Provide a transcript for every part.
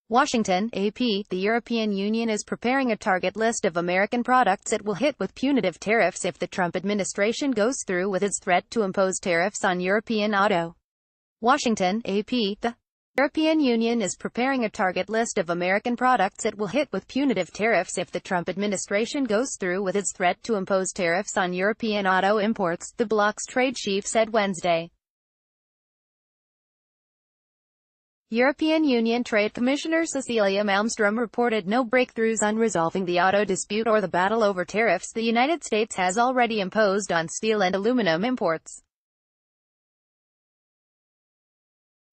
Washington, AP. The European Union is preparing a target list of American products it will hit with punitive tariffs if the Trump administration goes through with its threat to impose tariffs on European auto. Washington, AP. The European Union is preparing a target list of American products it will hit with punitive tariffs if the Trump administration goes through with its threat to impose tariffs on European auto imports, the bloc's trade chief said Wednesday. European Union Trade Commissioner Cecilia Malmström reported no breakthroughs on resolving the auto dispute or the battle over tariffs the United States has already imposed on steel and aluminum imports.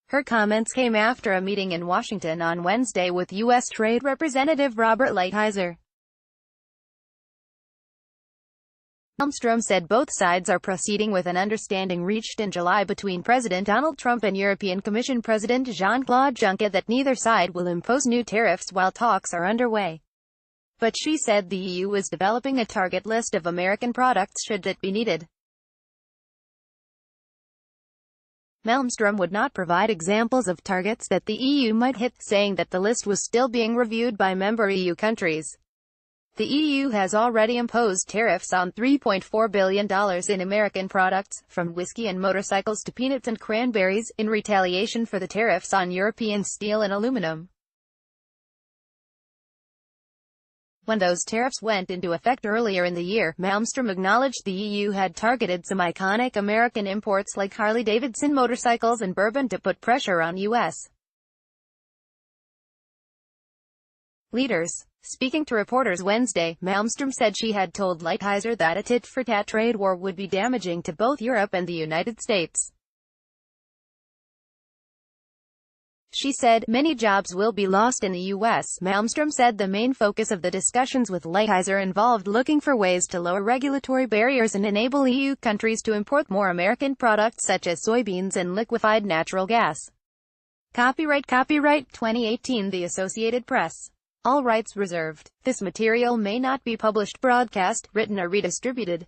Her comments came after a meeting in Washington on Wednesday with U.S. Trade Representative Robert Lighthizer. Malmström said both sides are proceeding with an understanding reached in July between President Donald Trump and European Commission President Jean-Claude Juncker that neither side will impose new tariffs while talks are underway. But she said the EU is developing a target list of American products should it be needed. Malmström would not provide examples of targets that the EU might hit, saying that the list was still being reviewed by member EU countries. The EU has already imposed tariffs on $3.4 billion in American products, from whiskey and motorcycles to peanuts and cranberries, in retaliation for the tariffs on European steel and aluminum. When those tariffs went into effect earlier in the year, Malmström acknowledged the EU had targeted some iconic American imports like Harley-Davidson motorcycles and bourbon to put pressure on U.S. leaders. Speaking to reporters Wednesday, Malmström said she had told Lighthizer that a tit-for-tat trade war would be damaging to both Europe and the United States. She said, many jobs will be lost in the U.S. Malmström said the main focus of the discussions with Lighthizer involved looking for ways to lower regulatory barriers and enable EU countries to import more American products such as soybeans and liquefied natural gas. Copyright 2018 The Associated Press. All rights reserved. This material may not be published, broadcast, written or redistributed.